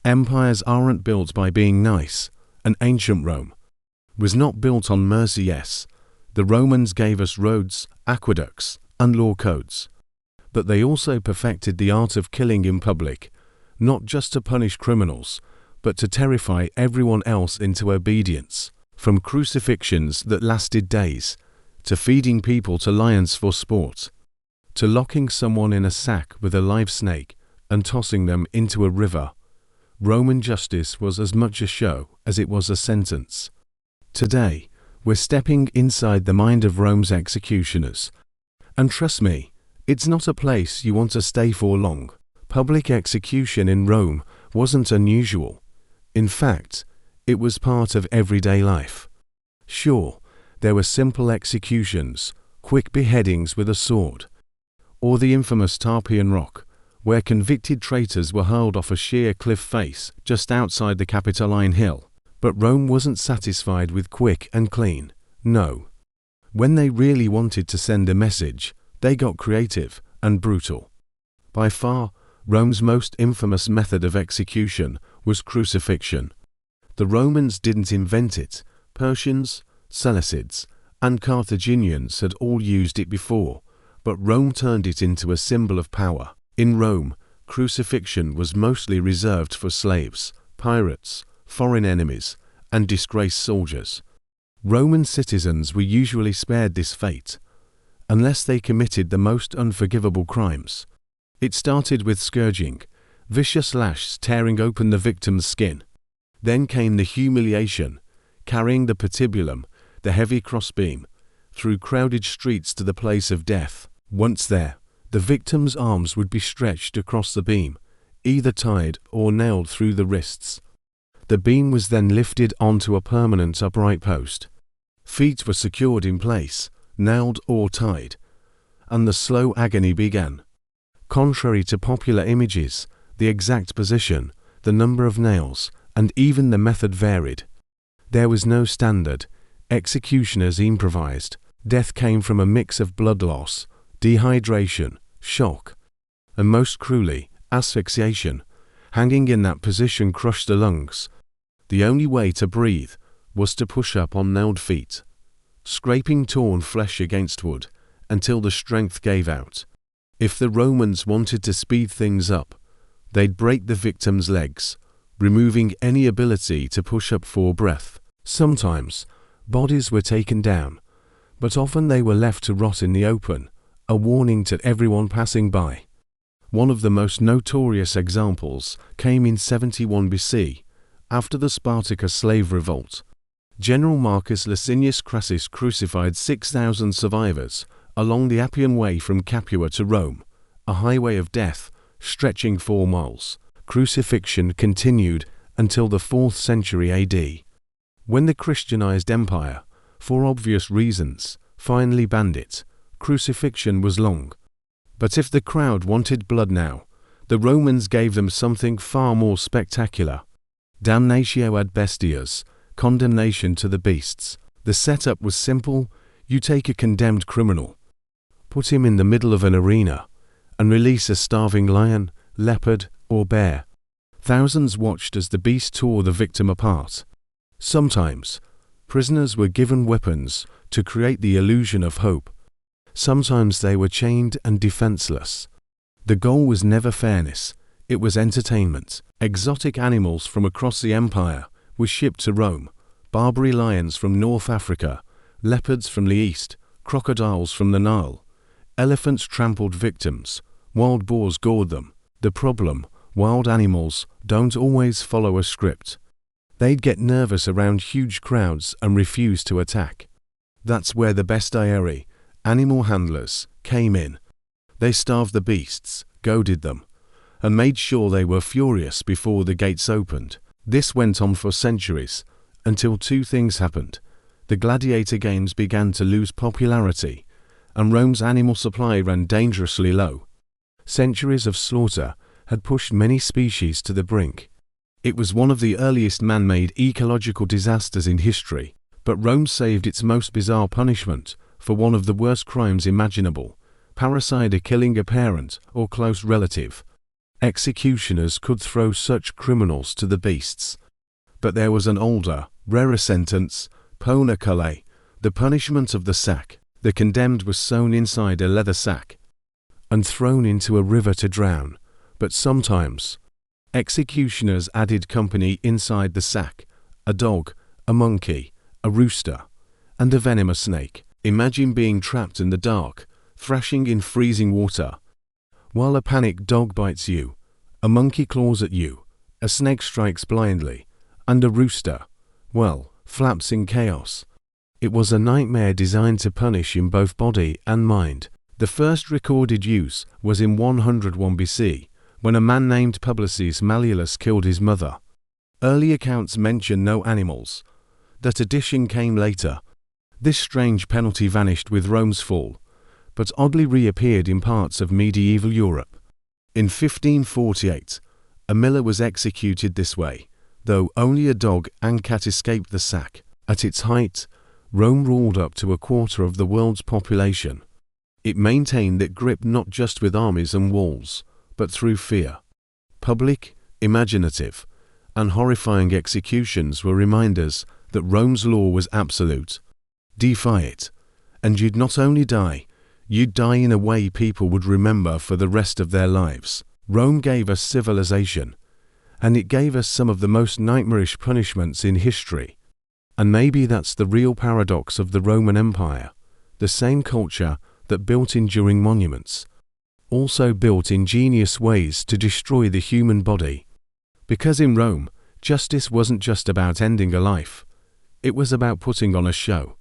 Empires aren't built by being nice, and ancient Rome was not built on mercy. Yes, the Romans gave us roads, aqueducts, and law codes. But they also perfected the art of killing in public, not just to punish criminals, but to terrify everyone else into obedience. From crucifixions that lasted days, to feeding people to lions for sport, to locking someone in a sack with a live snake and tossing them into a river, Roman justice was as much a show as it was a sentence. Today, we're stepping inside the mind of Rome's executioners. And trust me, it's not a place you want to stay for long. Public execution in Rome wasn't unusual. In fact, it was part of everyday life. Sure, there were simple executions, quick beheadings with a sword, or the infamous Tarpeian Rock, where convicted traitors were hurled off a sheer cliff face just outside the Capitoline Hill. But Rome wasn't satisfied with quick and clean. No. When they really wanted to send a message, they got creative and brutal. By far, Rome's most infamous method of execution was crucifixion. The Romans didn't invent it. Persians, Seleucids, and Carthaginians had all used it before, but Rome turned it into a symbol of power. In Rome, crucifixion was mostly reserved for slaves, pirates, foreign enemies, and disgraced soldiers. Roman citizens were usually spared this fate, unless they committed the most unforgivable crimes. It started with scourging, vicious lashes tearing open the victim's skin. Then came the humiliation, carrying the patibulum, the heavy crossbeam, through crowded streets to the place of death. Once there, the victim's arms would be stretched across the beam, either tied or nailed through the wrists. The beam was then lifted onto a permanent upright post. Feet were secured in place, nailed or tied, and the slow agony began. Contrary to popular images, the exact position, the number of nails, and even the method varied. There was no standard. Executioners improvised. Death came from a mix of blood loss, dehydration, shock, and most cruelly, asphyxiation. Hanging in that position crushed the lungs. The only way to breathe was to push up on nailed feet, scraping torn flesh against wood until the strength gave out. If the Romans wanted to speed things up, they'd break the victim's legs, removing any ability to push up for breath. Sometimes, bodies were taken down, but often they were left to rot in the open, a warning to everyone passing by. One of the most notorious examples came in 71 BC, after the Spartacus slave revolt. General Marcus Licinius Crassus crucified 6,000 survivors along the Appian Way from Capua to Rome, a highway of death stretching 4 miles. Crucifixion continued until the 4th century AD, when the Christianized empire, for obvious reasons, finally banned it. Crucifixion was long. But if the crowd wanted blood now, the Romans gave them something far more spectacular. Damnatio ad Bestias, condemnation to the beasts. The setup was simple. You take a condemned criminal, put him in the middle of an arena, and release a starving lion, leopard, or bear. Thousands watched as the beast tore the victim apart. Sometimes, prisoners were given weapons to create the illusion of hope. Sometimes they were chained and defenseless. The goal was never fairness, it was entertainment. Exotic animals from across the empire were shipped to Rome: Barbary lions from North Africa, leopards from the east, crocodiles from the Nile. Elephants trampled victims, wild boars gored them. The problem: wild animals don't always follow a script. They'd get nervous around huge crowds and refuse to attack. That's where the Bestias, animal handlers, came in. They starved the beasts, goaded them, and made sure they were furious before the gates opened. This went on for centuries, until 2 things happened. The gladiator games began to lose popularity, and Rome's animal supply ran dangerously low. Centuries of slaughter had pushed many species to the brink. It was one of the earliest man-made ecological disasters in history, but Rome saved its most bizarre punishment for one of the worst crimes imaginable: parricide, killing a parent or close relative. Executioners could throw such criminals to the beasts. But there was an older, rarer sentence, poena cullei, the punishment of the sack. The condemned was sewn inside a leather sack and thrown into a river to drown. But sometimes, executioners added company inside the sack: a dog, a monkey, a rooster, and a venomous snake. Imagine being trapped in the dark, thrashing in freezing water, while a panicked dog bites you, a monkey claws at you, a snake strikes blindly, and a rooster, well, flaps in chaos. It was a nightmare designed to punish in both body and mind. The first recorded use was in 101 BC, when a man named Publius Malleolus killed his mother. Early accounts mention no animals. That addition came later. This strange penalty vanished with Rome's fall, but oddly reappeared in parts of medieval Europe. In 1548, a miller was executed this way, though only a dog and cat escaped the sack. At its height, Rome ruled up to a quarter of the world's population. It maintained that grip not just with armies and walls, but through fear. Public, imaginative, and horrifying executions were reminders that Rome's law was absolute. Defy it, and you'd not only die, you'd die in a way people would remember for the rest of their lives. Rome gave us civilization, and it gave us some of the most nightmarish punishments in history. And maybe that's the real paradox of the Roman Empire. The same culture that built enduring monuments also built ingenious ways to destroy the human body. Because in Rome, justice wasn't just about ending a life. It was about putting on a show.